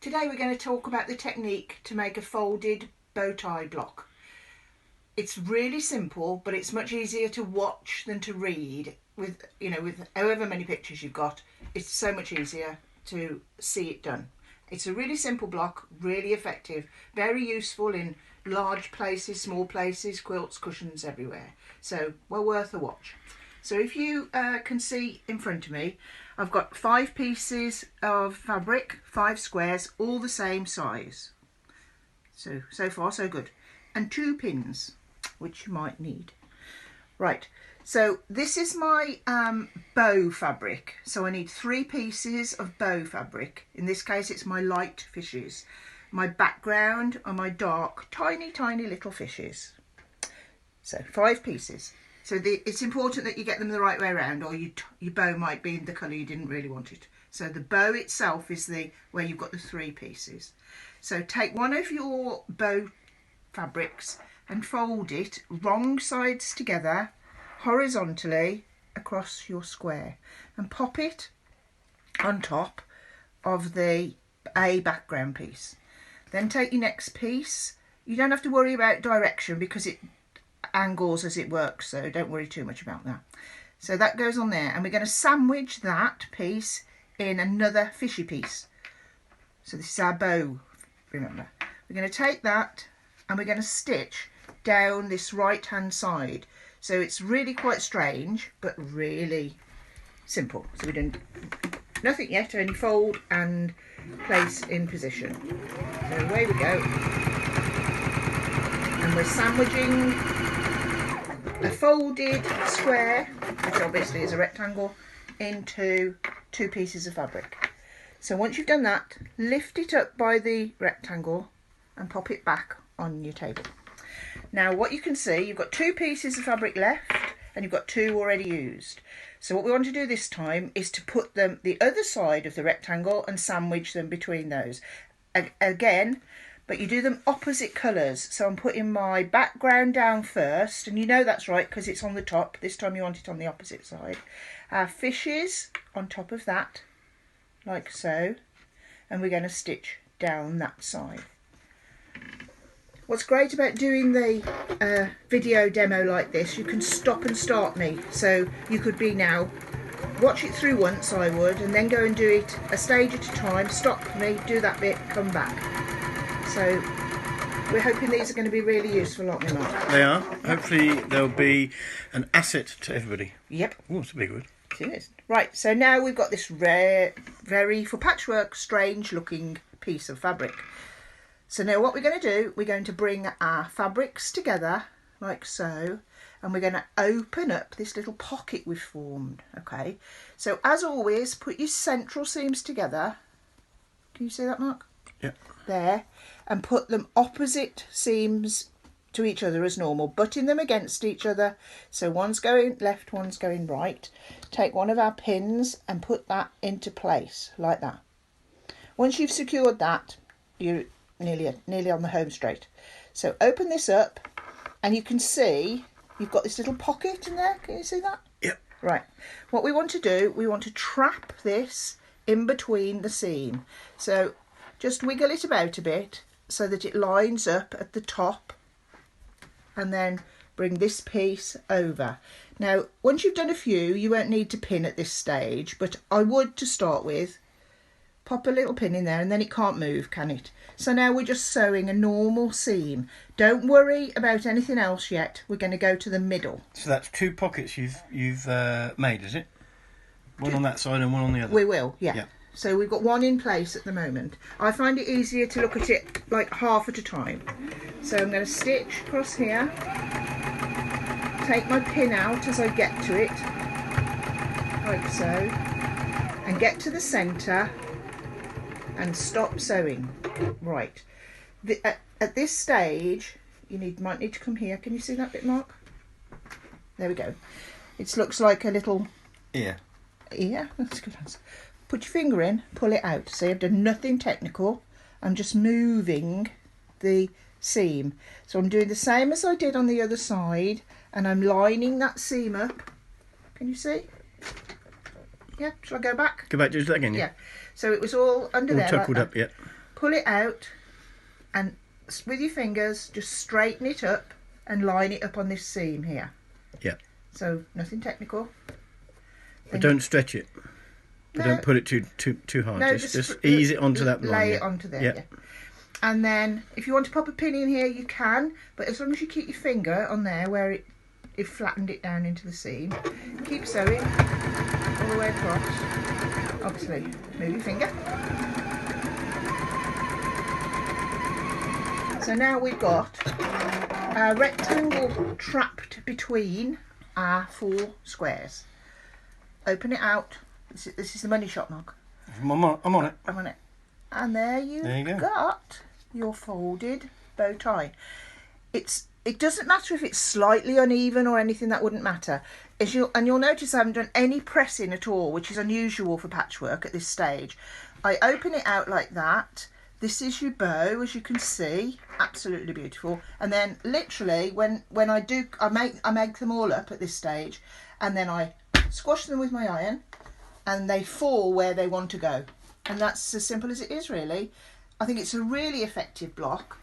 Today we're going to talk about the technique to make a folded bow tie block. It's really simple, but it's much easier to watch than to read. With however many pictures you've got, it's so much easier to see it done. It's a really simple block, really effective, very useful in large places, small places, quilts, cushions, everywhere. So well worth a watch. So if you can see in front of me, I've got 5 pieces of fabric, 5 squares, all the same size. So far so good. And 2 pins, which you might need. Right, so this is my bow fabric. So I need 3 pieces of bow fabric. In this case, it's my light fishes. My background are my dark, tiny, tiny little fishes. So 5 pieces. So it's important that you get them the right way around, or your bow might be in the colour you didn't really want it. So the bow itself is where you've got the 3 pieces. So take one of your bow fabrics and fold it wrong sides together, horizontally across your square, and pop it on top of the A background piece. Then take your next piece. You don't have to worry about direction because it angles as it works, so don't worry too much about that. So that goes on there, and we're going to sandwich that piece in another fishy piece. So this is our bow, remember. We're going to take that and we're going to stitch down this right hand side. So it's really quite strange, but really simple. So we're doing nothing yet, only fold and place in position. So away we go. And we're sandwiching a folded square, which obviously is a rectangle, into 2 pieces of fabric. So once you've done that, lift it up by the rectangle and pop it back on your table. Now what you can see, you've got 2 pieces of fabric left and you've got 2 already used. So what we want to do this time is to put them the other side of the rectangle and sandwich them between those. Again, but you do them opposite colours. So I'm putting my background down first, and you know that's right because it's on the top. This time you want it on the opposite side. Our fishes on top of that, like so, and we're going to stitch down that side. What's great about doing the video demo like this, you can stop and start me. So you could be now, watch it through once, I would, and then go and do it a stage at a time, stop me, do that bit, come back. So we're hoping these are going to be really useful, aren't we, Mark? They are. Hopefully they'll be an asset to everybody. Yep. Oh, it's a big word. It is. Right, so now we've got this rare, very, for patchwork, strange looking piece of fabric. So now what we're going to do, we're going to bring our fabrics together like so, and we're going to open up this little pocket we've formed, okay? So as always, put your central seams together. Can you see that, Mark? Yeah. There, and put them opposite seams to each other as normal, butting them against each other. So one's going left, one's going right. Take one of our pins and put that into place like that. Once you've secured that, you're nearly on the home straight. So open this up and you can see you've got this little pocket in there. Can you see that? Yep. Right. What we want to do, we want to trap this in between the seam. So just wiggle it about a bit so that it lines up at the top, and then bring this piece over. Now, once you've done a few, you won't need to pin at this stage, but I would to start with. Pop a little pin in there and then it can't move, can it? So now we're just sewing a normal seam. Don't worry about anything else yet. We're going to go to the middle. So that's 2 pockets you've made, is it? One on that side and one on the other. We will, yeah. So we've got one in place at the moment. I find it easier to look at it like half at a time. So I'm going to stitch across here, take my pin out as I get to it, like so, and get to the centre and stop sewing. Right. At this stage, you might need to come here. Can you see that bit, Mark? There we go. It looks like a little ear. Ear? That's a good answer. Put your finger in, pull it out. See, I've done nothing technical. I'm just moving the seam. So I'm doing the same as I did on the other side, and I'm lining that seam up. Can you see? Yeah, shall I go back? Go back, do that again, Yeah. So it was all under all there. tuckled like up, yeah. pull it out and with your fingers just straighten it up and line it up on this seam here. Yeah. So nothing technical. But don't stretch it. But No. don't put it too hard. No, just ease it onto that line. Lay yeah. it onto there. Yeah. Yeah. And then if you want to pop a pin in here, you can. But as long as you keep your finger on there where it flattened it down into the seam, keep sewing all the way across. Obviously, move your finger. So now we've got a rectangle trapped between our 4 squares. Open it out. This is the money shot mug. I'm on it. I'm on it. And there you go. got your folded bow tie. It doesn't matter if it's slightly uneven or anything, that wouldn't matter. You'll notice I haven't done any pressing at all, which is unusual for patchwork at this stage. I open it out like that. This is your bow, as you can see, absolutely beautiful. And then literally when I make them all up at this stage, and then I squash them with my iron, and they fall where they want to go. And that's as simple as it is, really. I think it's a really effective block.